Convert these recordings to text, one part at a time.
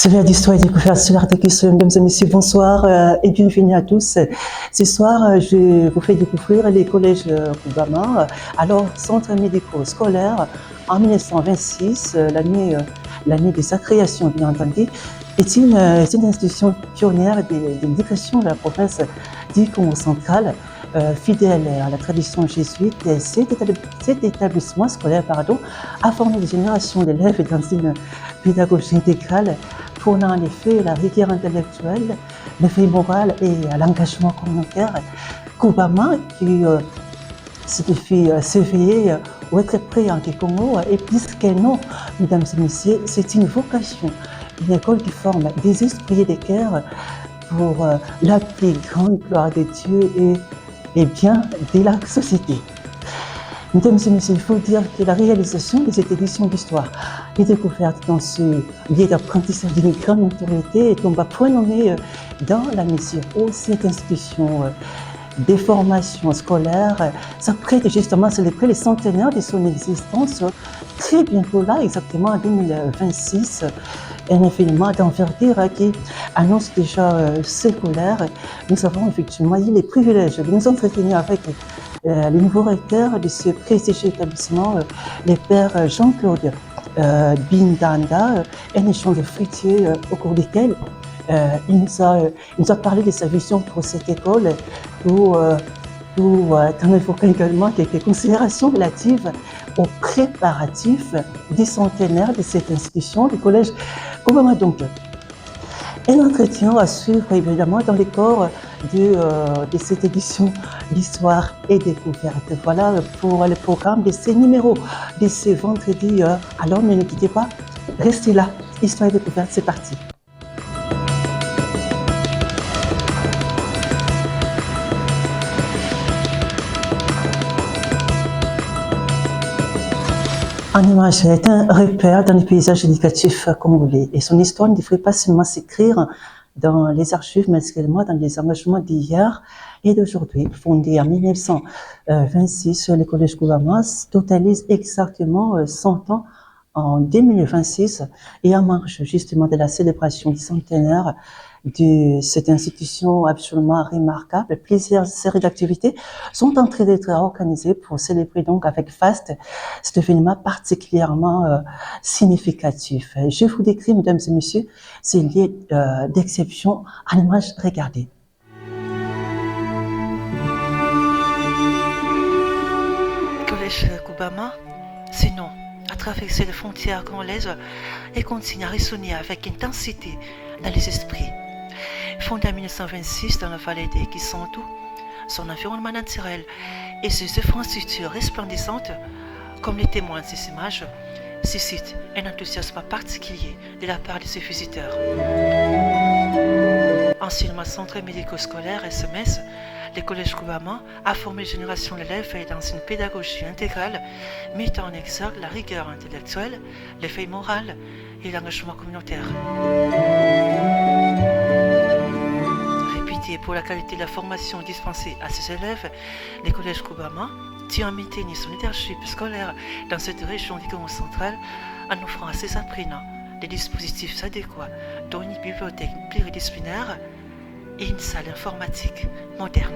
C'est l'heure d'Histoire et Découverte sur Artekiss. Mesdames et messieurs, bonsoir et bienvenue à tous. Ce soir, je vous fais découvrir les collèges Koubama. Alors, centre médico-scolaire, en 1926, l'année de sa création, bien entendu, est une institution pionnière de l'éducation de la province du Congo central. Fidèle à la tradition jésuite, cet établissement scolaire a formé des générations d'élèves dans une pédagogie intégrale, prônant en effet la rigueur intellectuelle, l'effet moral et l'engagement communautaire. Koubama, qui signifie s'éveiller ou être prêt en Congo, et plus qu'un nom, mesdames et messieurs, c'est une vocation, une école qui forme des esprits et des cœurs pour la plus grande gloire de Dieu et bien de la société. Mesdames et messieurs, il faut dire que la réalisation de cette édition d'histoire et découverte dans ce lieu d'apprentissage d'une grande notoriété tombe à point nommé dans la mesure où cette institution des formations scolaires s'apprête justement à célébrer les centenaires de son existence très bientôt là, exactement en 2026. Un événement d'envergure qui annonce déjà séculaire. Nous avons effectivement eu les privilèges de nous entretenir avec le nouveau recteur de ce prestigieux établissement, le père Jean-Claude Bindanda, un échange fructueux au cours duquel il nous a parlé de sa vision pour cette école, en évoquant également quelques considérations relatives aux préparatifs du centenaire de cette institution, du collège Koubama. Donc, un entretien à suivre évidemment dans le corps de cette édition d'Histoire et Découverte. Voilà pour le programme de ces numéros de ce vendredi. Alors ne quittez pas, restez là. Histoire et Découverte, c'est parti. En image est un repère dans les paysages éducatifs congolais et son histoire ne devrait pas seulement s'écrire dans les archives, mais également dans les engagements d'hier et d'aujourd'hui. Fondé en 1926, le collège Koubama totalise exactement 100 ans en 2026 et en marge justement de la célébration du centenaire de cette institution absolument remarquable. Plusieurs séries d'activités sont en train d'être organisées pour célébrer donc avec faste cet événement particulièrement significatif. Je vous décris, mesdames et messieurs, ces lieux d'exception en image. Regardez. Collège Koubama, sinon, à traverser les frontières congolaises et continue à résonner avec intensité dans les esprits. Fondé en 1926 dans la vallée des Kisantu, son environnement naturel et ses infrastructures resplendissantes, comme les témoins de ces images, suscitent un enthousiasme particulier de la part de ses visiteurs. Anciennement centre médico-scolaire SMS, le collège Koubama a formé une génération d'élèves dans une pédagogie intégrale mettant en exergue la rigueur intellectuelle, l'effet moral et l'engagement communautaire. Réputé pour la qualité de la formation dispensée à ses élèves, le collège Koubama tient à maintenir son leadership scolaire dans cette région du Congo central en offrant à ses apprenants des dispositifs adéquats, dont une bibliothèque pluridisciplinaire et une salle informatique moderne.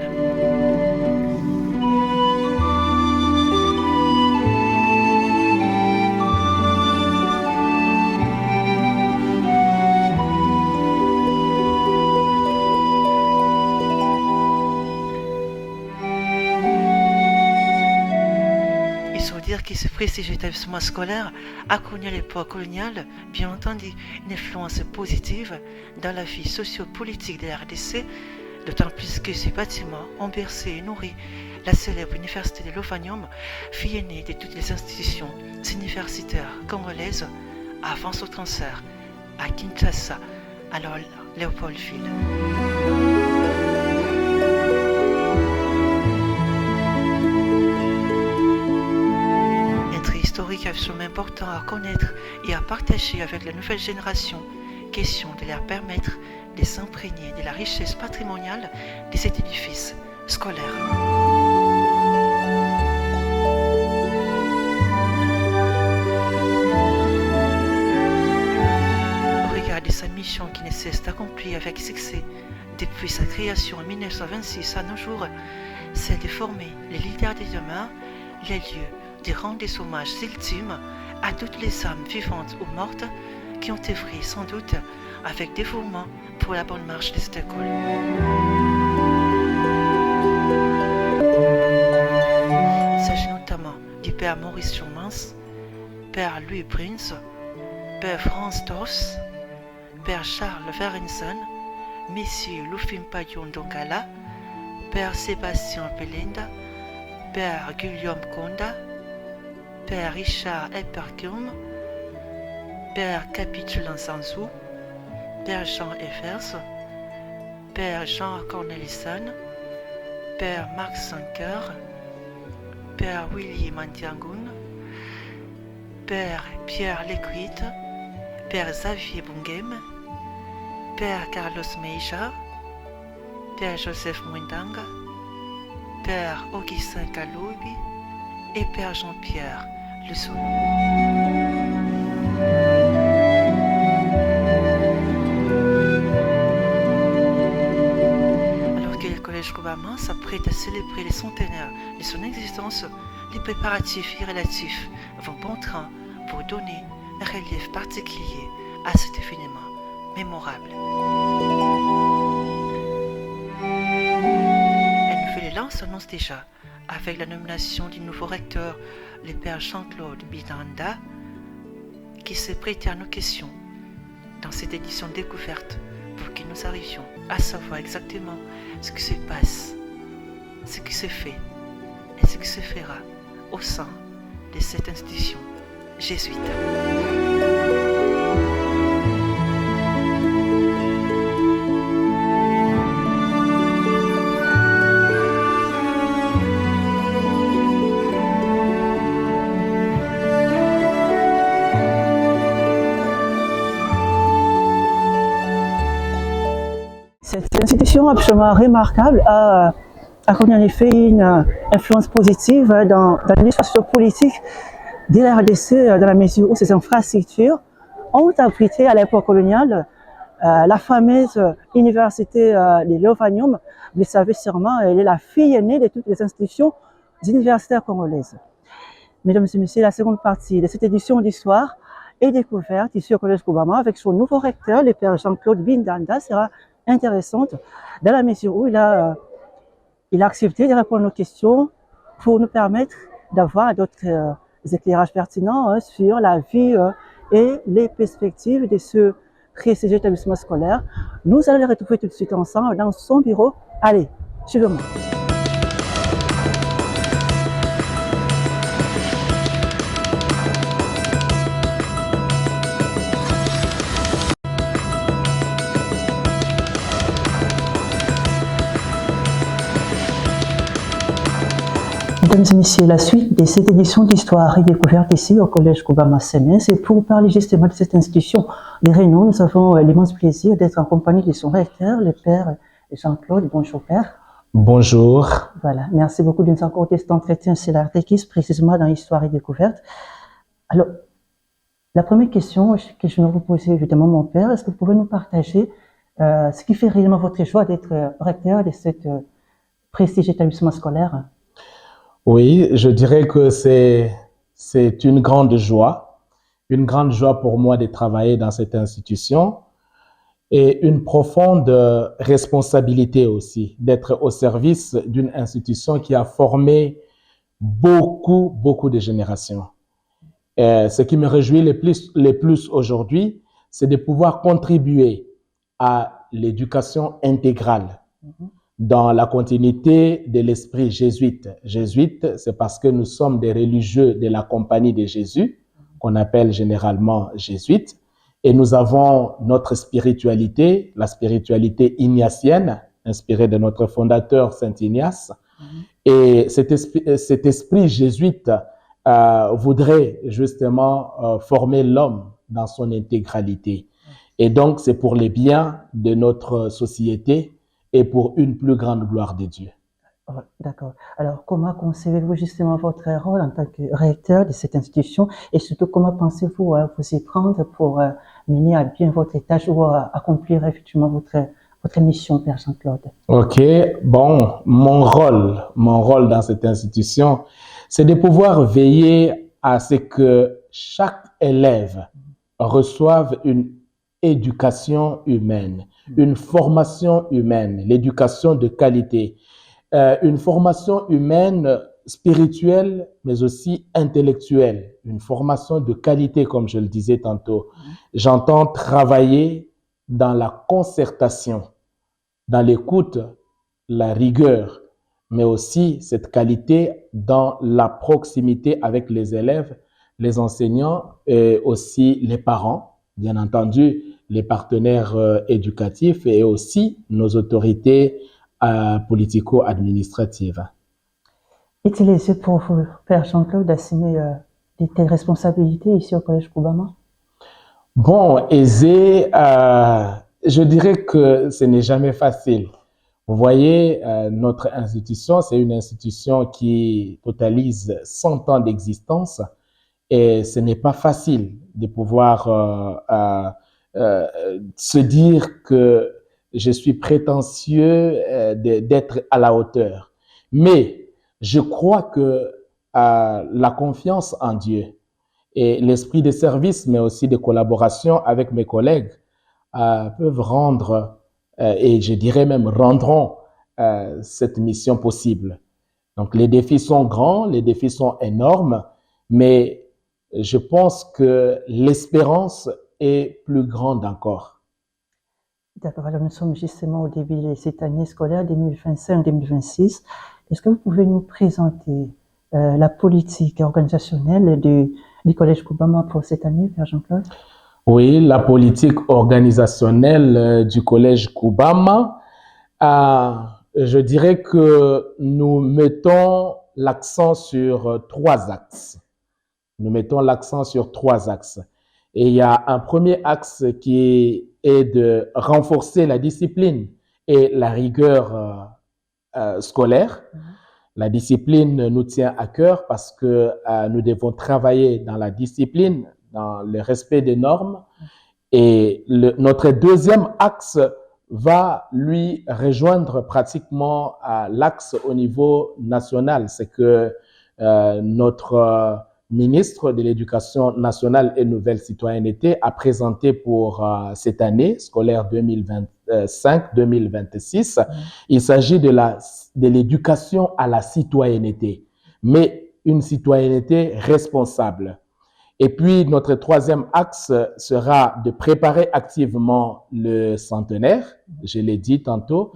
Il faut dire que ce prestigieux établissement scolaire a connu à l'époque coloniale, bien entendu, une influence positive dans la vie socio-politique de la RDC, d'autant plus que ces bâtiments ont bercé et nourri la célèbre université de Lovanium, fille aînée de toutes les institutions universitaires congolaises avant son transfert à Kinshasa, alors Léopoldville. Historique absolument important à connaître et à partager avec la nouvelle génération, question de leur permettre de s'imprégner de la richesse patrimoniale de cet édifice scolaire. Au regard de sa mission s'est accomplie avec succès depuis sa création en 1926 à nos jours, c'est de former les leaders de demain, les lieux de rendre des hommages ultimes à toutes les âmes vivantes ou mortes qui ont œuvré sans doute avec dévouement pour la bonne marche de cette école. Il s'agit notamment du Père Maurice Schurmans, Père Louis Prince, Père Franz Toss, Père Charles Ferensen, Messieurs Lufim Payon Dongala, Père Sébastien Belinda, Père Guillaume Conda, Père Richard Eppercum, Père Capitulant Sanzou, Père Jean Evers, Père Jean Cornelissen, Père Marc Sanker, Père Willy Mandiangoun, Père Pierre Lecuite, Père Xavier Bungem, Père Carlos Meija, Père Joseph Mwindanga, Père Augustin Kaloubi et Père Jean-Pierre Le Soul. Alors que le Collège Koubama s'apprête à célébrer les centenaires de son existence, les préparatifs relatifs vont bon train pour donner un relief particulier à cet événement mémorable. Un nouvel élan s'annonce déjà avec la nomination du nouveau recteur, le Père Jean-Claude Bidanda, qui s'est prêté à nos questions dans cette édition découverte pour que nous arrivions à savoir exactement ce qui se passe, ce qui se fait et ce qui se fera au sein de cette institution jésuite. Cette institution absolument remarquable a connu en effet une influence positive dans l'histoire politique de la RDC, dans la mesure où ces infrastructures ont abrité à l'époque coloniale la fameuse université de Lovanium. Vous le savez sûrement, elle est la fille aînée de toutes les institutions universitaires congolaises. Mesdames et messieurs, la seconde partie de cette édition d'histoire et découverte ici au Collège Koubama avec son nouveau recteur, le Père Jean-Claude Bindanda, sera intéressante dans la mesure où il a accepté de répondre à nos questions pour nous permettre d'avoir d'autres éclairages pertinents sur la vie et les perspectives de ce précédent établissement scolaire. Nous allons les retrouver tout de suite ensemble dans son bureau. Allez, suivez-moi. Mesdames et messieurs, la suite de cette édition d'Histoire et découverte ici au Collège Koubama Sémès. Et pour parler justement de cette institution de renom, nous avons l'immense plaisir d'être en compagnie de son recteur, le Père Jean-Claude. Bonjour Père. Bonjour. Voilà, merci beaucoup de nous accorder cet entretien sur l'Artéquis, précisément dans Histoire et découverte. Alors, la première question que je vais vous poser évidemment, mon Père, est-ce que vous pouvez nous partager ce qui fait réellement votre choix d'être recteur de cet prestigieux établissement scolaire? Oui, je dirais que c'est une grande joie pour moi de travailler dans cette institution et une profonde responsabilité aussi d'être au service d'une institution qui a formé beaucoup de générations. Ce qui me réjouit le plus aujourd'hui, c'est de pouvoir contribuer à l'éducation intégrale. Dans la continuité de l'esprit jésuite. Jésuite, c'est parce que nous sommes des religieux de la Compagnie de Jésus, qu'on appelle généralement jésuites, et nous avons notre spiritualité, la spiritualité ignatienne, inspirée de notre fondateur Saint Ignace. Et cet esprit jésuite voudrait justement former l'homme dans son intégralité. Et donc, c'est pour les biens de notre société et pour une plus grande gloire de Dieu. Oh, d'accord. Alors, comment concevez-vous justement votre rôle en tant que recteur de cette institution et surtout comment pensez-vous vous y prendre pour mener à bien votre tâche ou accomplir effectivement votre mission, Père Jean-Claude? Ok, bon, mon rôle dans cette institution, c'est de pouvoir veiller à ce que chaque élève reçoive une éducation humaine, une formation humaine, l'éducation de qualité, une formation humaine spirituelle, mais aussi intellectuelle, une formation de qualité, comme je le disais tantôt. J'entends travailler dans la concertation, dans l'écoute, la rigueur, mais aussi cette qualité dans la proximité avec les élèves, les enseignants et aussi les parents, bien entendu, les partenaires éducatifs et aussi nos autorités politico-administratives. Est-il aisé pour vous, Père Jean-Claude, d'assumer de telles responsabilités ici au Collège Koubama? Bon, aisé, je dirais que ce n'est jamais facile. Vous voyez, notre institution, c'est une institution qui totalise 100 ans d'existence et ce n'est pas facile de pouvoir se dire que je suis prétentieux d'être à la hauteur. Mais je crois que la confiance en Dieu et l'esprit de service, mais aussi de collaboration avec mes collègues, peuvent rendre, et je dirais même rendront, cette mission possible. Donc les défis sont grands, les défis sont énormes, mais je pense que l'espérance est plus grande encore. D'accord, alors nous sommes justement au début de cette année scolaire 2025-2026. Est-ce que vous pouvez nous présenter la politique organisationnelle du Collège Koubama pour cette année, Père Jean-Claude? Oui, la politique organisationnelle du Collège Koubama, je dirais que nous mettons l'accent sur 3 axes. Nous mettons l'accent sur 3 axes. Et il y a un premier axe qui est de renforcer la discipline et la rigueur scolaire. La discipline nous tient à cœur parce que nous devons travailler dans la discipline, dans le respect des normes. Et notre deuxième axe va lui rejoindre pratiquement l'axe au niveau national. C'est que notre ministre de l'Éducation nationale et nouvelle citoyenneté a présenté pour cette année scolaire 2025-2026. Il s'agit de l'éducation à la citoyenneté, mais une citoyenneté responsable. Et puis, notre troisième axe sera de préparer activement le centenaire. Je l'ai dit tantôt,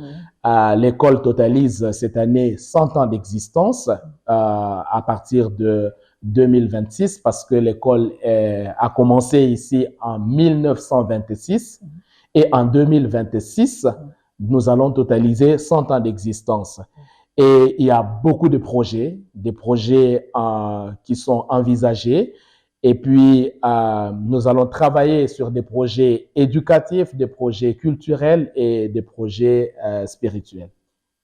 l'école totalise cette année 100 ans d'existence à partir de 2026 parce que l'école a commencé ici en 1926 et en 2026, nous allons totaliser 100 ans d'existence. Et il y a beaucoup de projets, des projets qui sont envisagés. Et puis, nous allons travailler sur des projets éducatifs, des projets culturels et des projets spirituels.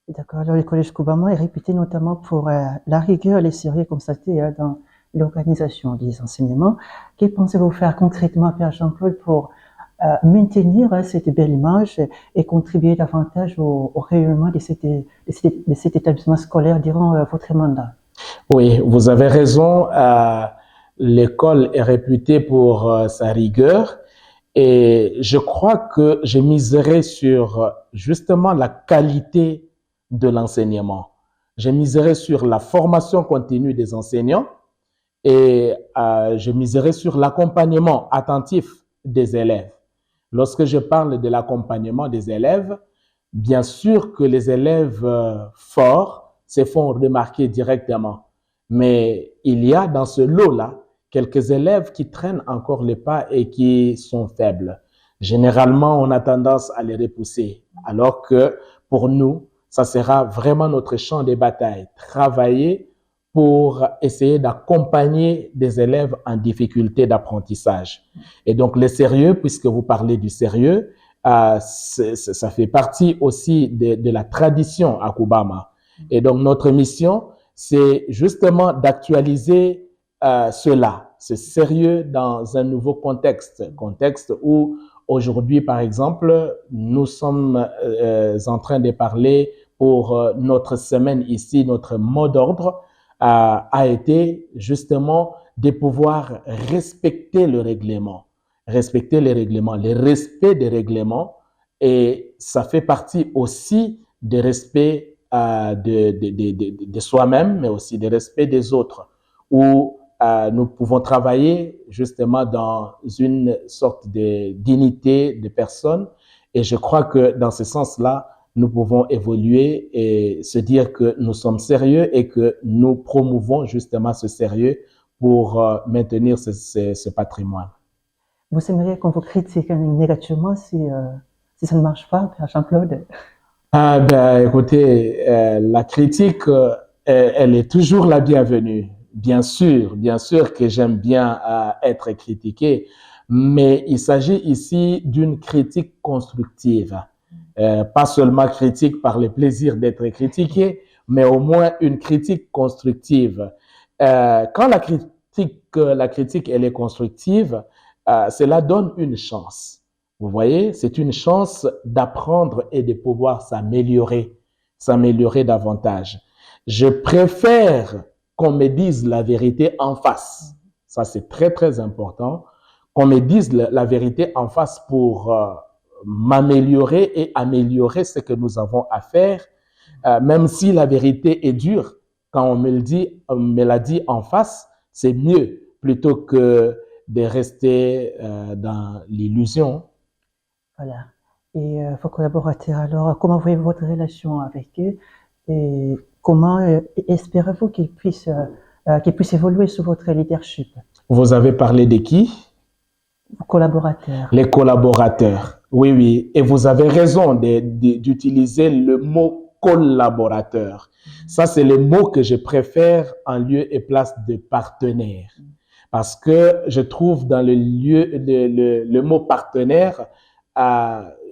D'accord. Alors, le Collège Koubama est réputé notamment pour la rigueur et les sérieux constatés dans l'organisation des enseignements. Que pensez-vous faire concrètement, Père Jean-Claude, pour maintenir cette belle image et contribuer davantage au rayonnement de cet établissement scolaire durant votre mandat? Oui, vous avez raison. L'école est réputée pour sa rigueur et je crois que je miserai sur justement la qualité de l'enseignement. Je miserai sur la formation continue des enseignants et je miserai sur l'accompagnement attentif des élèves. Lorsque je parle de l'accompagnement des élèves, bien sûr que les élèves forts se font remarquer directement, mais il y a dans ce lot-là quelques élèves qui traînent encore les pas et qui sont faibles. Généralement, on a tendance à les repousser, alors que pour nous, ça sera vraiment notre champ de bataille. Travailler pour essayer d'accompagner des élèves en difficulté d'apprentissage. Et donc, le sérieux, puisque vous parlez du sérieux, ça fait partie aussi de la tradition à Koubama. Et donc, notre mission, c'est justement d'actualiser cela, ce sérieux dans un nouveau contexte où aujourd'hui, par exemple, nous sommes en train de parler pour notre semaine ici, notre mot d'ordre a été justement de pouvoir respecter le règlement, le respect des règlements, et ça fait partie aussi du respect de soi-même, mais aussi du respect des autres, où nous pouvons travailler justement dans une sorte de dignité de personne. Et je crois que dans ce sens-là, nous pouvons évoluer et se dire que nous sommes sérieux et que nous promouvons justement ce sérieux pour maintenir ce patrimoine. Vous aimeriez qu'on vous critique négativement si ça ne marche pas, Père Jean-Claude? Ah ben, écoutez, la critique, elle est toujours la bienvenue. Bien sûr que j'aime bien être critiqué, mais il s'agit ici d'une critique constructive. Pas seulement critique par le plaisir d'être critiqué, mais au moins une critique constructive. Quand la critique elle est constructive, cela donne une chance. Vous voyez, c'est une chance d'apprendre et de pouvoir s'améliorer davantage. Je préfère qu'on me dise la vérité en face. Ça, c'est très, très important. Qu'on me dise la vérité en face pour m'améliorer et améliorer ce que nous avons à faire, même si la vérité est dure. Quand on me l'a dit en face, c'est mieux plutôt que de rester dans l'illusion. Voilà. Et vos collaborateurs, alors, comment voyez-vous votre relation avec eux et comment espérez-vous qu'ils puissent évoluer sous votre leadership? Vous avez parlé de qui? Vos collaborateurs. Les collaborateurs. Oui. Et vous avez raison d'utiliser le mot collaborateur. Ça, c'est le mot que je préfère en lieu et place de partenaire. Parce que je trouve dans le mot partenaire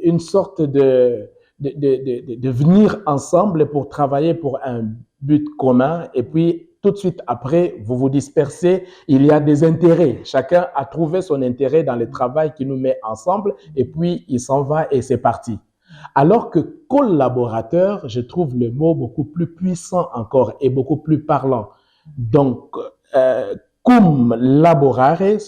une sorte de venir ensemble pour travailler pour un but commun, et puis tout de suite après, vous vous dispersez, il y a des intérêts. Chacun a trouvé son intérêt dans le travail qui nous met ensemble, et puis il s'en va et c'est parti. Alors que collaborateur, je trouve le mot beaucoup plus puissant encore et beaucoup plus parlant. Donc, cum laborare,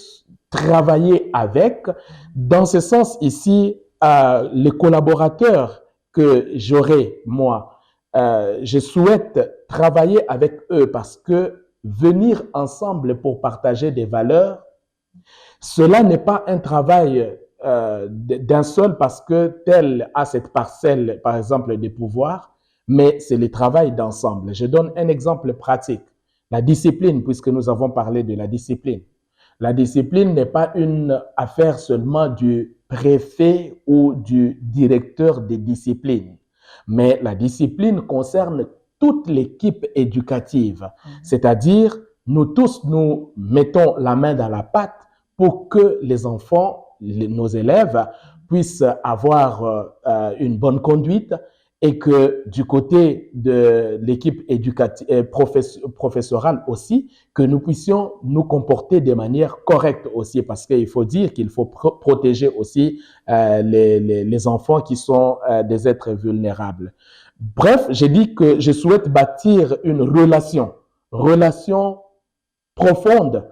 travailler avec. Dans ce sens ici, les collaborateurs que j'aurai, moi, je souhaite travailler avec eux parce que venir ensemble pour partager des valeurs, cela n'est pas un travail d'un seul parce que tel a cette parcelle, par exemple, de pouvoir, mais c'est le travail d'ensemble. Je donne un exemple pratique. La discipline, puisque nous avons parlé de la discipline. La discipline n'est pas une affaire seulement du préfet ou du directeur des disciplines, mais la discipline concerne toute l'équipe éducative. C'est-à-dire, nous tous, nous mettons la main dans la pâte pour que les enfants, nos élèves, puissent avoir une bonne conduite, et que du côté de l'équipe éducative, professorale aussi, que nous puissions nous comporter de manière correcte aussi, parce qu'il faut dire qu'il faut protéger aussi les enfants qui sont des êtres vulnérables. Bref, j'ai dit que je souhaite bâtir une relation profonde,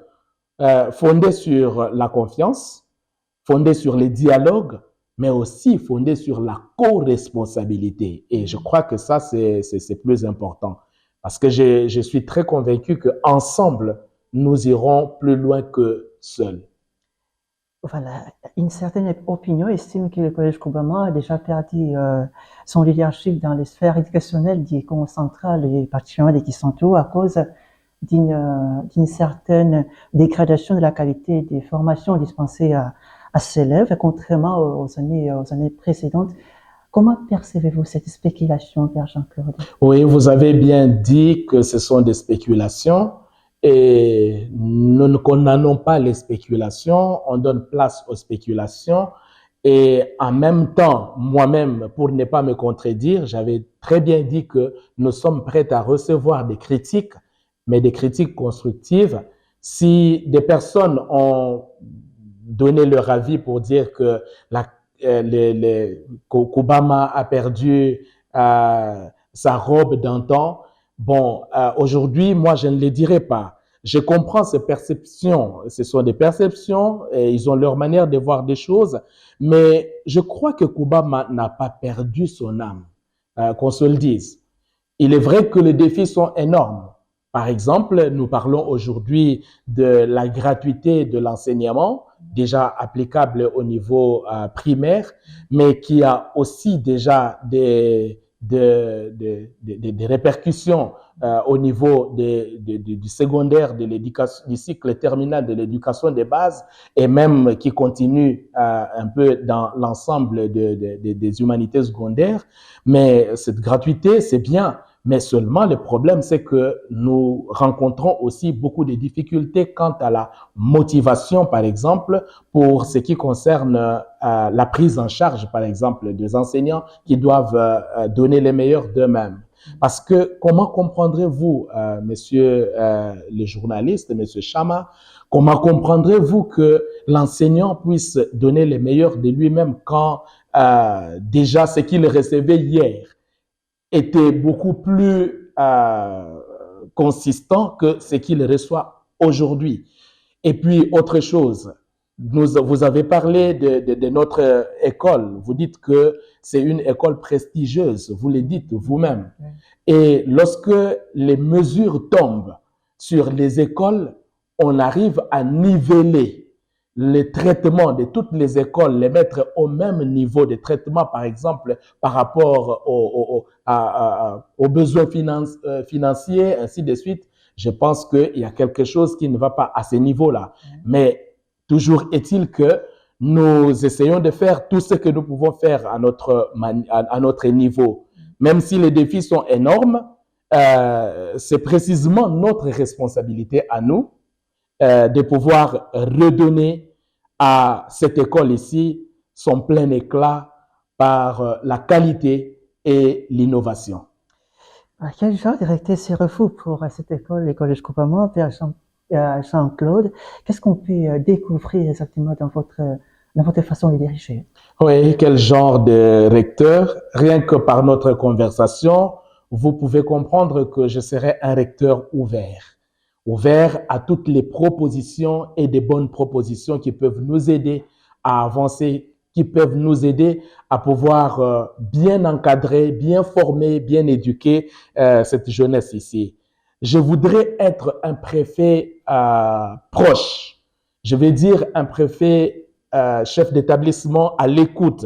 fondée sur la confiance, fondée sur les dialogues, mais aussi fondée sur la co-responsabilité. Et je crois que ça, c'est plus important. Parce que je suis très convaincu qu'ensemble, nous irons plus loin que seuls. Voilà. Une certaine opinion estime que le Collège Koubama a déjà perdu son leadership dans les sphères éducationnelles d'École centrale et particulièrement des Kisanto à cause d'une certaine dégradation de la qualité des formations dispensées à ses élèves, contrairement aux années précédentes. Comment percevez-vous cette spéculation, Père Jean-Claude? Oui, vous avez bien dit que ce sont des spéculations et nous ne condamnons pas les spéculations, on donne place aux spéculations Et en même temps, moi-même, pour ne pas me contredire, j'avais très bien dit que nous sommes prêts à recevoir des critiques, mais des critiques constructives. Si des personnes ont donné leur avis pour dire que qu'Obama a perdu sa robe d'antan, bon, aujourd'hui, moi, je ne le dirai pas. Je comprends ces perceptions. Ce sont des perceptions et ils ont leur manière de voir des choses. Mais je crois que Obama n'a pas perdu son âme, qu'on se le dise. Il est vrai que les défis sont énormes. Par exemple, nous parlons aujourd'hui de la gratuité de l'enseignement, déjà applicable au niveau primaire, mais qui a aussi déjà des répercussions au niveau du secondaire, de l'éducation, du cycle terminal de l'éducation des bases, et même qui continue un peu dans l'ensemble des humanités secondaires. Mais cette gratuité, c'est bien. Mais seulement le problème, c'est que nous rencontrons aussi beaucoup de difficultés quant à la motivation, par exemple, pour ce qui concerne la prise en charge, par exemple, des enseignants qui doivent donner les meilleurs d'eux-mêmes. Parce que comment comprendrez-vous, monsieur le journaliste, monsieur Chama, comment comprendrez-vous que l'enseignant puisse donner les meilleurs de lui-même quand déjà ce qu'il recevait hier était beaucoup plus consistant que ce qu'il reçoit aujourd'hui. Et puis, autre chose, vous avez parlé de notre école. Vous dites que c'est une école prestigieuse. Vous le dites vous-même. Et lorsque les mesures tombent sur les écoles, on arrive à niveler les traitements de toutes les écoles, les mettre au même niveau de traitement, par exemple, par rapport aux besoins financiers, ainsi de suite. Je pense qu'il y a quelque chose qui ne va pas à ce niveau-là. Mais toujours est-il que nous essayons de faire tout ce que nous pouvons faire à notre niveau. Même si les défis sont énormes, c'est précisément notre responsabilité à nous de pouvoir redonner à cette école ici son plein éclat par la qualité et l'innovation. Quel genre de recteur pour cette école, l'école de Obama, Père Jean-Claude? Qu'est-ce qu'on peut découvrir exactement dans votre façon de diriger? Oui, quel genre de recteur? Rien que par notre conversation, vous pouvez comprendre que je serai un recteur ouvert à toutes les propositions et des bonnes propositions qui peuvent nous aider à avancer, qui peuvent nous aider à pouvoir bien encadrer, bien former, bien éduquer cette jeunesse ici. Je voudrais être un préfet proche. Je vais dire un préfet chef d'établissement à l'écoute.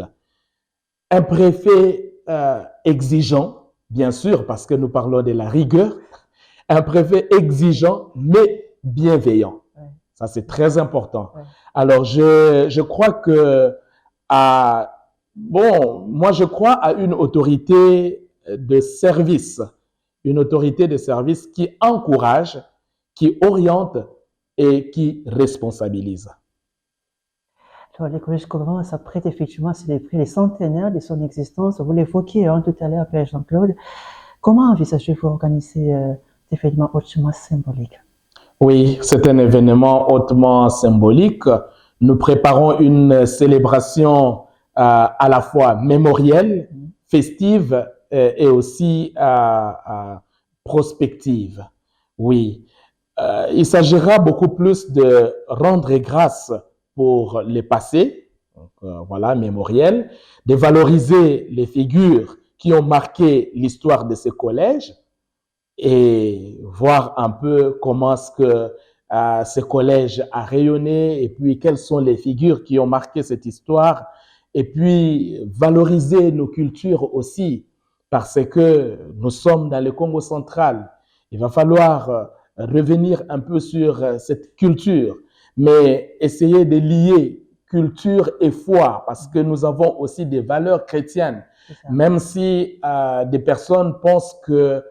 Un préfet exigeant, bien sûr, parce que nous parlons de la rigueur. Un préfet exigeant, mais bienveillant. Ça, c'est très important. Alors, je crois que, moi, je crois à une autorité de service qui encourage, qui oriente et qui responsabilise. Alors, l'école Obama s'apprête effectivement à célébrer les centenaires de son existence. Vous l'évoquiez tout à l'heure, Père Jean-Claude. Comment envisagez-vous organiser événement hautement symbolique? Oui, c'est un événement hautement symbolique. Nous préparons une célébration à la fois mémorielle, festive et aussi prospective. Oui, il s'agira beaucoup plus de rendre grâce pour les passés, donc, voilà, mémoriel, de valoriser les figures qui ont marqué l'histoire de ce collège, et voir un peu comment est-ce que ce collège a rayonné et puis quelles sont les figures qui ont marqué cette histoire et puis valoriser nos cultures aussi parce que nous sommes dans le Congo central. Il va falloir revenir un peu sur cette culture, mais essayer de lier culture et foi parce que nous avons aussi des valeurs chrétiennes, même si des personnes pensent que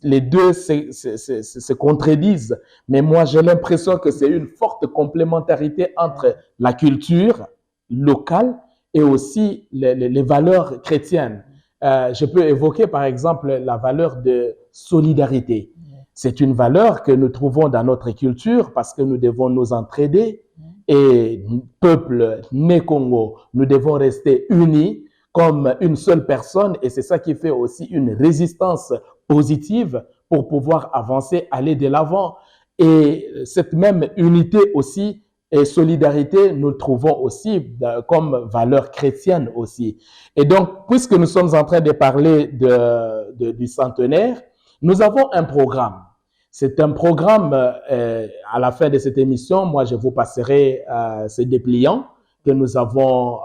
les deux se contredisent, mais moi j'ai l'impression que c'est une forte complémentarité entre la culture locales et aussi les valeurs chrétiennes. Je peux évoquer par exemple la valeur de solidarité. C'est une valeur que nous trouvons dans notre culture parce que nous devons nous entraider et peuple né Congo, nous devons rester unis comme une seule personne et c'est ça qui fait aussi une résistance positive pour pouvoir avancer, aller de l'avant. Et cette même unité aussi et solidarité, nous le trouvons aussi comme valeur chrétienne aussi. Et donc, puisque nous sommes en train de parler du centenaire, nous avons un programme. C'est un programme, à la fin de cette émission, moi je vous passerai ces dépliants que nous avons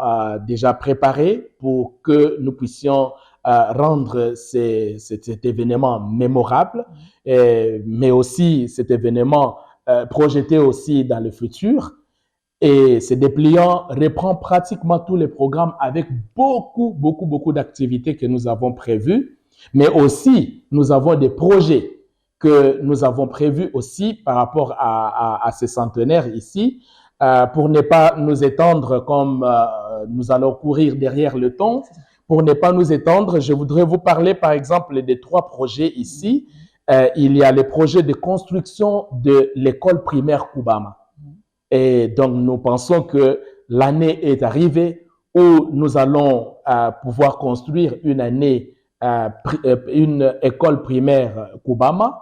déjà préparés pour que nous puissions rendre cet événement mémorable, mais aussi cet événement projeté aussi dans le futur. Et ce dépliant reprend pratiquement tous les programmes avec beaucoup d'activités que nous avons prévues, mais aussi nous avons des projets que nous avons prévus aussi par rapport à ces centenaires ici, pour ne pas nous étendre comme nous allons courir derrière le temps. Pour ne pas nous étendre, je voudrais vous parler par exemple des 3 projets ici. Il y a le projet de construction de l'école primaire Koubama. Et donc, nous pensons que l'année est arrivée où nous allons pouvoir construire une école primaire Koubama.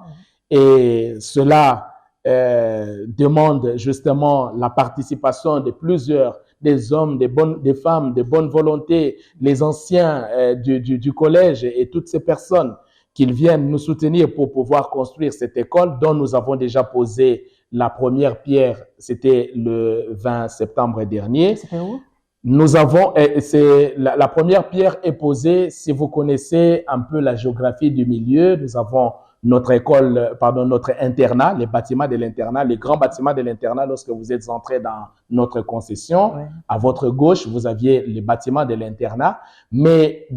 Et cela demande justement la participation de plusieurs, des hommes, des femmes, de bonne volonté, les anciens du collège et toutes ces personnes qui viennent nous soutenir pour pouvoir construire cette école dont nous avons déjà posé la première pierre, c'était le 20 septembre dernier. C'était où? Nous avons, la première pierre est posée, si vous connaissez un peu la géographie du milieu, nous avons notre école, notre internat, les bâtiments de l'internat, les grands bâtiments de l'internat, lorsque vous êtes entré dans notre concession, à votre gauche, vous aviez les bâtiments de l'internat, mais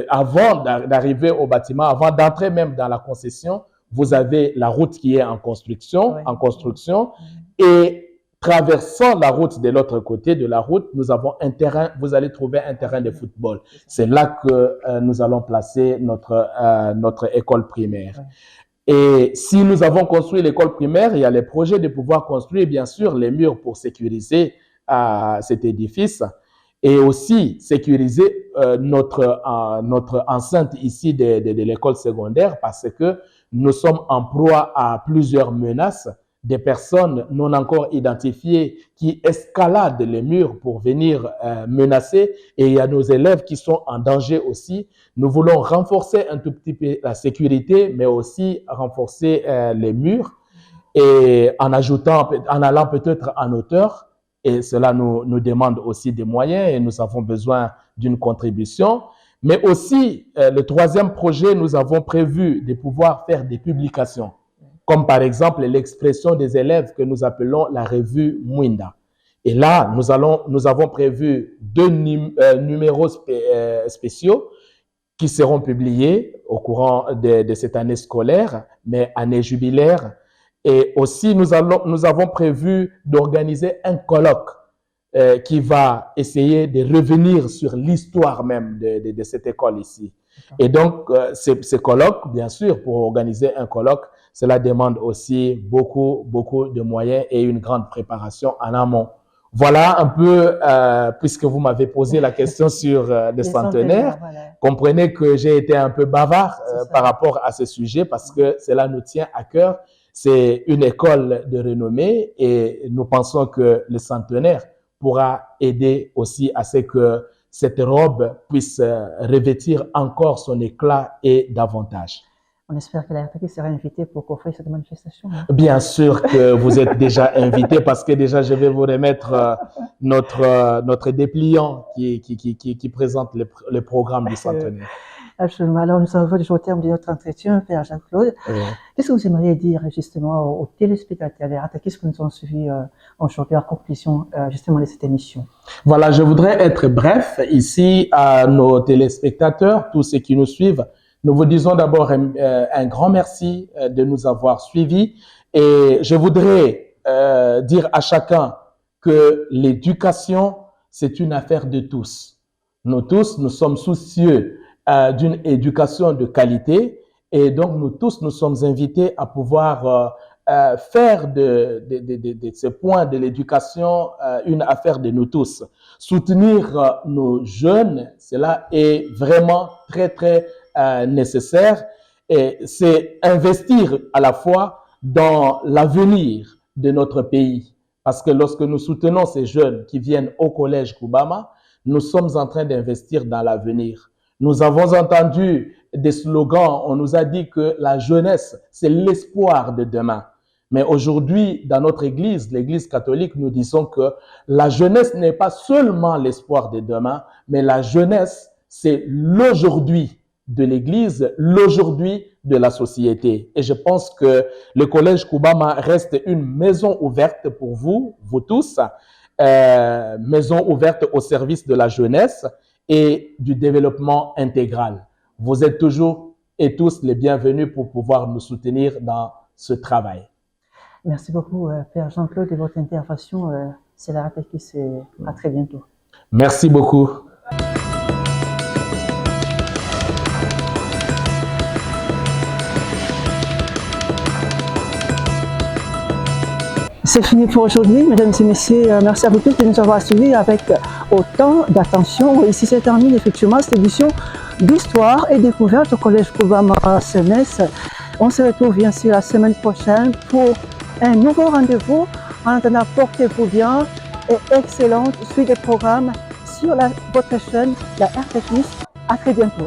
avant d'arriver au bâtiment, avant d'entrer même dans la concession, vous avez la route qui est en construction, et traversant la route de l'autre côté de la route, nous avons un terrain, vous allez trouver un terrain de football. C'est là que nous allons placer notre école primaire. Et si nous avons construit l'école primaire, il y a les projets de pouvoir construire, bien sûr, les murs pour sécuriser cet édifice et aussi sécuriser notre enceinte ici de l'école secondaire parce que nous sommes en proie à plusieurs menaces, des personnes non encore identifiées qui escaladent les murs pour venir menacer et il y a nos élèves qui sont en danger aussi. Nous voulons renforcer un tout petit peu la sécurité, mais aussi renforcer les murs et en allant peut-être en hauteur et cela nous demande aussi des moyens et nous avons besoin d'une contribution. Mais aussi, le troisième projet, nous avons prévu de pouvoir faire des publications, comme par exemple l'expression des élèves que nous appelons la revue Mwinda. Et là, nous avons prévu 2 numéros spéciaux qui seront publiés au courant de cette année scolaire, mais année jubilaire. Et aussi, nous avons prévu d'organiser un colloque qui va essayer de revenir sur l'histoire même de cette école ici. Et donc, ce colloque, bien sûr, pour organiser un colloque, cela demande aussi beaucoup de moyens et une grande préparation en amont. Voilà un peu, puisque vous m'avez posé la question sur le centenaire, comprenez que j'ai été un peu bavard par rapport à ce sujet parce que cela nous tient à cœur. C'est une école de renommée et nous pensons que le centenaire pourra aider aussi à ce que cette robe puisse revêtir encore son éclat et davantage. On espère que la RTP sera invitée pour couvrir cette manifestation. Bien sûr que vous êtes déjà invité parce que déjà je vais vous remettre notre dépliant qui présente le programme du centenaire. Absolument. Alors, nous sommes déjà au terme de notre entretien, Père Jean-Claude. Qu'est-ce que vous aimeriez dire justement aux téléspectateurs qu'est-ce que nous avons suivi aujourd'hui en conclusion justement de cette émission? Voilà, je voudrais être bref ici à nos téléspectateurs, tous ceux qui nous suivent. Nous vous disons d'abord un grand merci de nous avoir suivis et je voudrais dire à chacun que l'éducation, c'est une affaire de tous. Nous tous, nous sommes soucieux d'une éducation de qualité et donc nous tous, nous sommes invités à pouvoir faire de ce point de l'éducation une affaire de nous tous. Soutenir nos jeunes, cela est vraiment très, très nécessaire et c'est investir à la fois dans l'avenir de notre pays. Parce que lorsque nous soutenons ces jeunes qui viennent au collège Koubama, nous sommes en train d'investir dans l'avenir. Nous avons entendu des slogans, on nous a dit que la jeunesse, c'est l'espoir de demain. Mais aujourd'hui, dans notre église, l'église catholique, nous disons que la jeunesse n'est pas seulement l'espoir de demain, mais la jeunesse, c'est l'aujourd'hui de l'église, l'aujourd'hui de la société. Et je pense que le collège Koubama reste une maison ouverte pour vous, vous tous, maison ouverte au service de la jeunesse et du développement intégral. Vous êtes toujours et tous les bienvenus pour pouvoir nous soutenir dans ce travail. Merci beaucoup, Père Jean-Claude, de votre intervention. C'est la catéchiste. À très bientôt. Merci beaucoup. C'est fini pour aujourd'hui, mesdames et messieurs. Merci à vous tous de nous avoir suivis avec autant d'attention. Ici se termine effectivement cette édition d'Histoire et Découverte au Collège Koubama CNS. On se retrouve bien sûr la semaine prochaine pour un nouveau rendez-vous. En attendant, portez-vous bien et excellente suite des programmes sur votre chaîne, la RTX. À très bientôt.